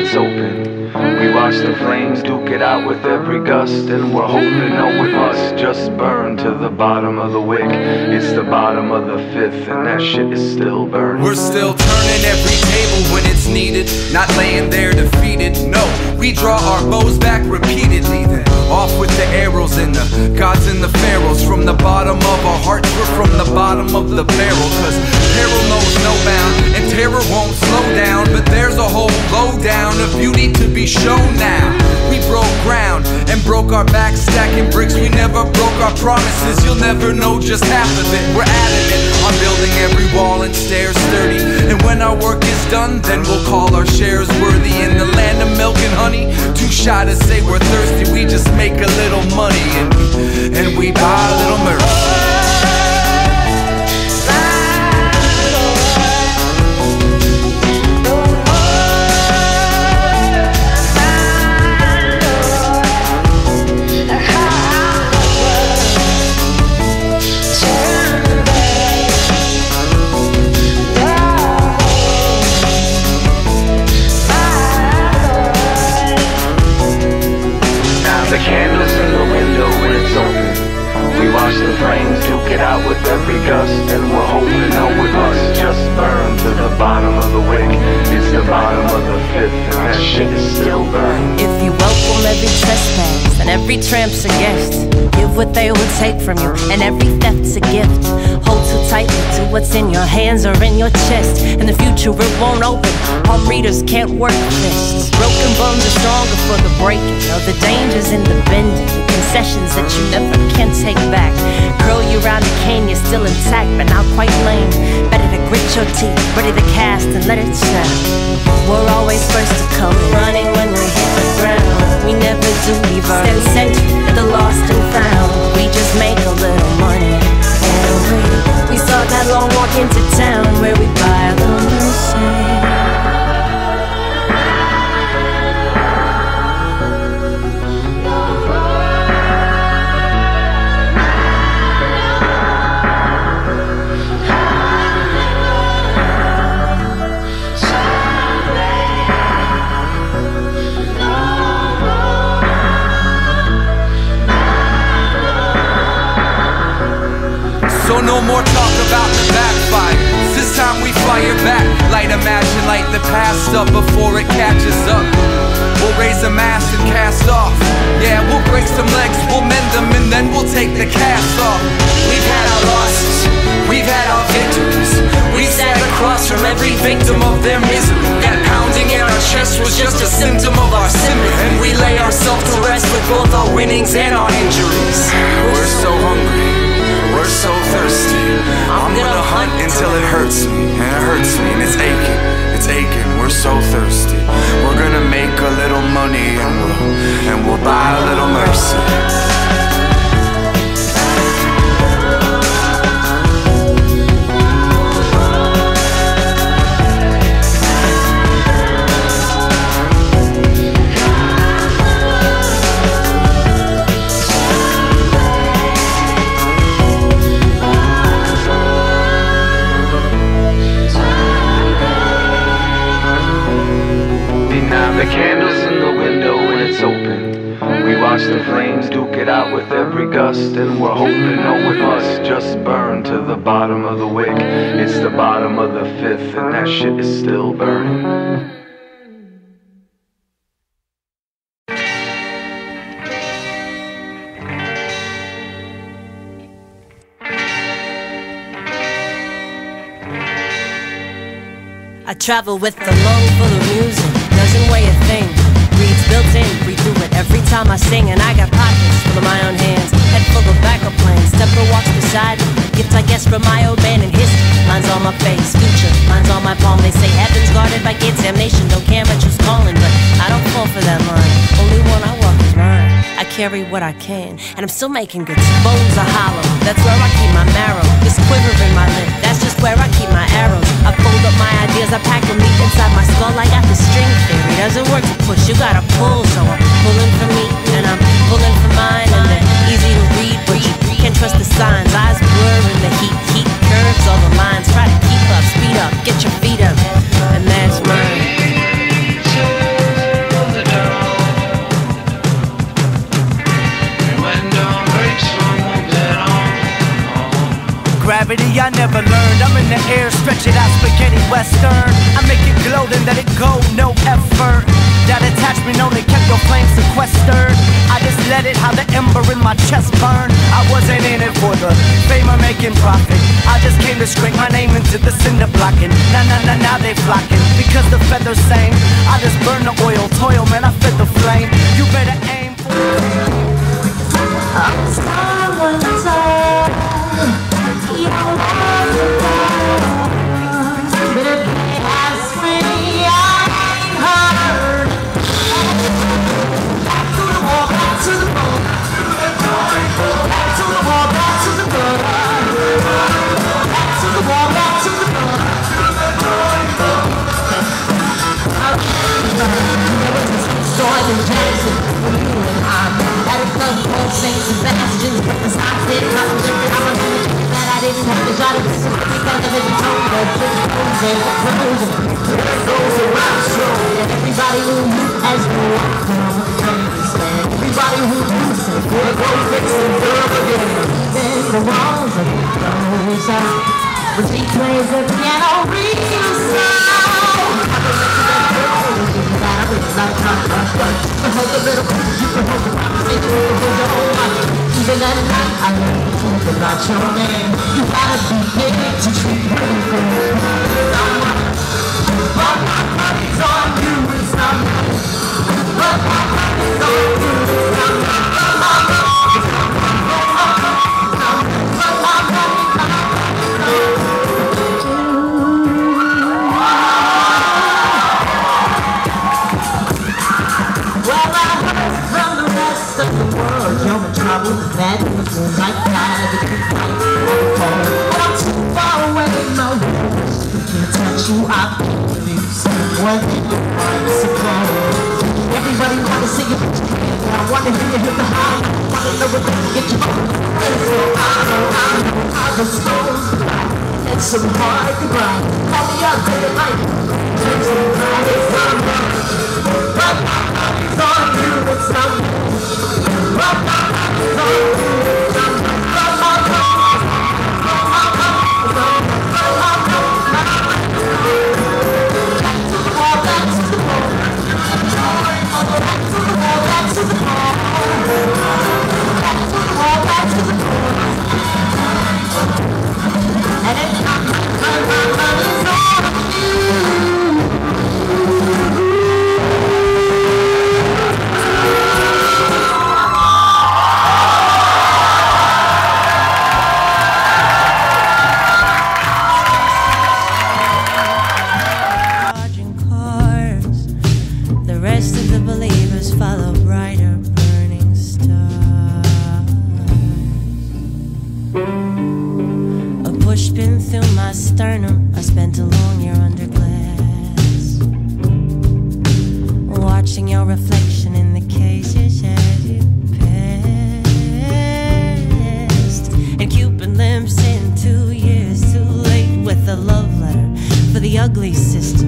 it's open. We watch the flames duke it out with every gust, and we're holding on, we must just burn to the bottom of the wick. It's the bottom of the fifth, and that shit is still burning. We're still turning every table when it's needed, not laying there defeated. No, we draw our bows back repeatedly, then off with the arrows and the gods and the pharaohs. From the bottom of our hearts, we're from the bottom of the barrel, cause peril knows no bound, and terror won't slow down. But there's a whole lowdown of beauty to be shown now. We broke ground and broke our back stacking bricks. We never broke our promises, you'll never know just half of it. We're adamant on building every wall and stairs sturdy, and when our work is done, then we'll call our shares worthy. In the land of milk and honey, too shy to say we're thirsty. We just make a little money and we buy a little mercy. The candles in the window when it's open. We watch the flames duke it out with every gust, and we're holding on, we must just burn to the bottom of the wick. It's the bottom of the fifth, and that shit is still burning. If you welcome every trespass and every tramp's a guest, give what they would take from you, and every theft's a gift. Hold too tightly to what's in your hands or in your chest. In the future it won't open, palm readers can't work fists. Broken bones are stronger for the breaking. Know the dangers in the bending, the concessions that you never can take back. Curl you round a cane, you're still intact, but not quite lame. Better to grit your teeth, ready to cast and let it snap. We're always first to come running when we hit the ground. We never do leave our sentry at the lost and found. We just make a little money, and we saw that long walk into town where we buy a little mercy. So no more talk about the backfire. This time we fire back. Light imagine, light the past up before it catches up. We'll raise a mast and cast off. Yeah, we'll break some legs, we'll mend them, and then we'll take the cast off. We've had our losses, we've had our victories. We sat across from every victim of their misery. That pounding in our chest was just a symptom of our sympathy, and we lay ourselves to rest with both our winnings and our injuries. We're so hungry, we're so thirsty. I'm gonna hunt until it hurts me, and it hurts me, and it's aching, it's aching. We're so thirsty. We're gonna make a little money, and we'll buy a little mercy. The candles in the window when it's open. We watch the flames duke it out with every gust, and we're holding on, we must just burn to the bottom of the wick. It's the bottom of the fifth, and that shit is still burning. I travel with a lung full of music, doesn't weigh a thing. Reeds built in, breathe through it every time I sing. And I got pockets full of my own hands, head full of backup plans. Stepper walks beside me, gift I guess from my old band. And history, lines on my face, future, lines on my palm. They say heaven's guarded by kids, damnation, don't care much who's calling. But I don't fall for that line, only one I walk is mine. I carry what I can, and I'm still making good. Bones are hollow, that's where I keep my marrow. This quiver in my lip, that's just where I keep my arrows. I fold up my ideas, I pack them deep inside my skull. I got the string theory, doesn't work to push, you gotta pull. So I'm pulling for me, and I'm pulling for mine. And they're easy to read, but you can't trust the signs. Eyes blur in the heat curves all the lines. Try to keep up, speed up, get your feet up, and that's mine. gravity I never learned. I'm in the air, stretch it out, spaghetti western. I make it glow, then let it go, no effort. That attachment only kept your flame sequestered. I just let it, how the ember in my chest burn. I wasn't in it for the fame or making profit. I just came to scrape my name into the cinder blocking. Now they flocking, because the feathers same. I just burn the oil, toil, man, I fed the flame. You better aim for St. Sebastian, the stop did not live it. I was that I didn't have to shot it because of his tone, but just frozen. There goes a rock show. Everybody who knew as well stand. Everybody who knew said, we'll go fix it up again. Even the walls of the doors out. When she plays the piano real slow. You can hold the little piece, you can hold the conversation, you can hold your whole life. Even at night, I learn to think about your name. You gotta be big to treat everything. But my money's on you, it's not me. But my money's on you, it's not me. But my money's on you, it's not me. But my money's on you. You're in trouble, that was like that. But I'm too far away, no can't touch you, I lose. One thing you want to suppose. Everybody wanna see you, I wanna hear you hit the high. I wanna know what they get you on. So I know how the stones grind. It's so hard to grind. Call me up day and night. Take some pride, it's on me. But my money's on you, it's not me. But my money's on you, it's not me. But my money's on you, but my money's on you, but my money's on you. Back to the wall, back to the wall. Back to the wall, back to the wall. Back to the wall, back to the wall. And it's not my money's on you. Follow brighter burning stars. A pushpin through my sternum. I spent a long year under glass, watching your reflection in the cases as you passed. And Cupid limps in 2 years too late with a love letter for the ugly sister.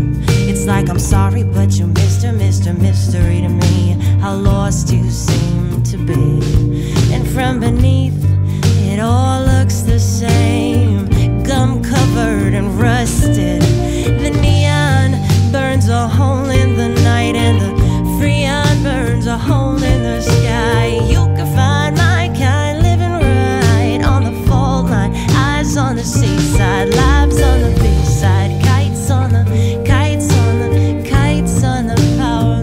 It's like I'm sorry, but you're Mr. Mystery to me. How lost you seem to be. And from beneath, it all looks the same. Gum covered and rusted. The neon burns a hole in the night, and the freon burns a hole in the sky. You can find my kind living right on the fault line. Eyes on the seaside, lives on the B-side. Kites on the power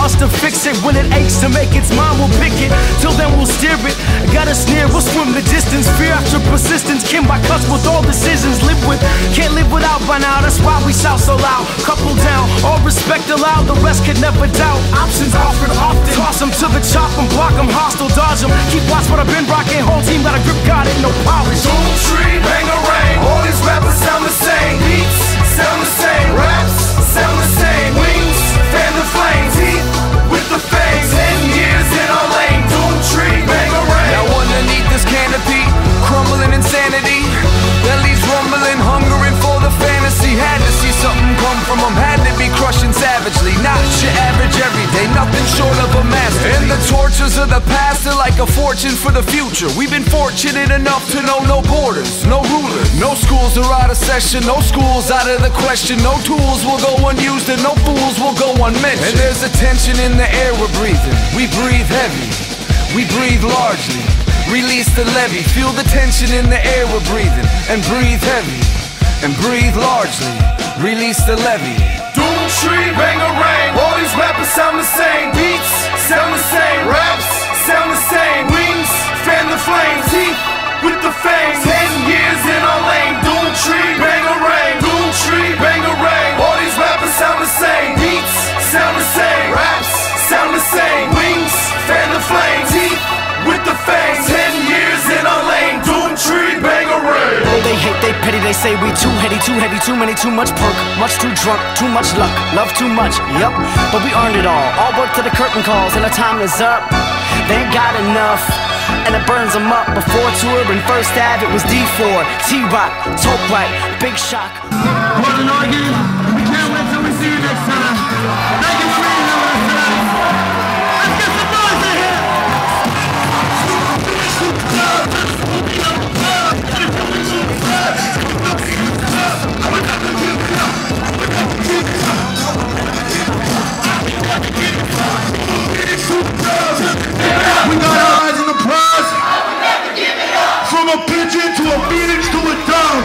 wants to fix it. When it aches to make its mind, we'll pick it. Till then we'll steer it. Got a sneer, we'll swim the distance. Fear after persistence, kin by cuts with all decisions. Live with, can't live without by now. That's why we shout so loud. Couple down, all respect allowed. The rest could never doubt. Options offered often. Toss them to the chop and block them. Hostile dodge them. Keep watch what I've been rocking. Whole team got a grip, got it, no polish. Doomtree, bangarang. All these rappers sound the same. Beats sound the same. Raps sound the same. Wings fan the flames. Heat with the fangs. 10 years in our lane. Doomtree, bangarang. Now underneath this canopy, crumbling insanity. Bellies rumbling, hungering for the fantasy. Had to see something come from them. Had to be crushing savagely. Not your average everyday, nothing short of a master. And the tortures of the past are like a fortune for the future. We've been fortunate enough to know no borders, no rulers. No schools are out of session, no schools out of the question. No tools will go unused and no fools will go unmentioned. And there's a tension in the air we're breathing. We breathe heavy, we breathe largely. Release the levy, feel the tension in the air we're breathing. And breathe heavy, and breathe largely. Release the levy. Doomtree, bangarang. All these rappers sound the same. Beats sound the same. Raps sound the same. Wings fan the flames. Teeth with the fangs. 10 years in our lane. Doomtree, bangarang. Doomtree, bangarang. All these rappers sound the same. Beats sound the same. Raps sound the same. Wings fan the flames. Teeth with the fangs. 10 years in our lane. Doomtree, bangarang. They hate, they pity, they say we too heady, too heavy, too many, too much perk, much too drunk, too much luck, love too much, yup. But we earned it all work till the curtain calls and the time is up. They ain't got enough, and it burns them up. Before tour and first Ave, it was D4, T-Rock, Toke Right, Big Shock. Wasn't arguing. We can't wait till we see you next time. Thank you for being here with us tonight. Let's get some noise in here. We got our eyes on the prize. From a pigeon to a phoenix to a dove.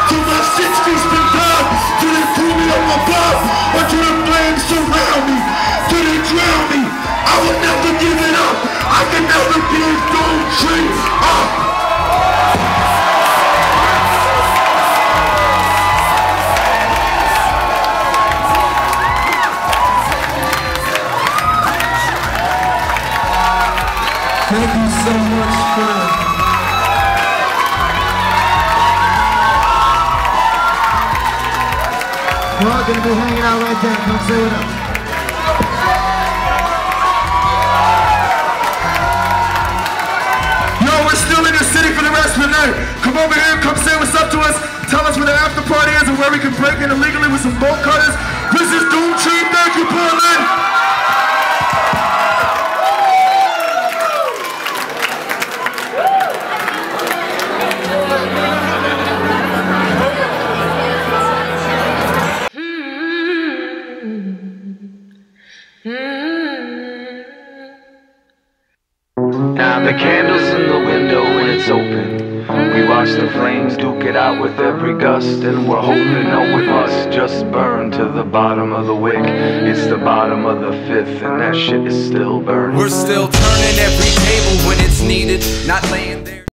To my 6 feet been done. To the crew up above. Or to the flames surround me. To the drown me. I will never give it up. I can never be a Doomtree. Thank you so much for we're all gonna be hanging out right there. Come say what up. Yo, we're still in the city for the rest of the night. Come over here, come say what's up to us. Tell us where the after party is and where we can break in illegally with some bolt cutters. This is Doomtree. Thank you, Portland. Now the candle's in the window and it's open. We watch the flames duke it out with every gust. And we're hoping, no, it must just burn to the bottom of the wick. It's the bottom of the 5th and that shit is still burning. We're still turning every table when it's needed, not laying there.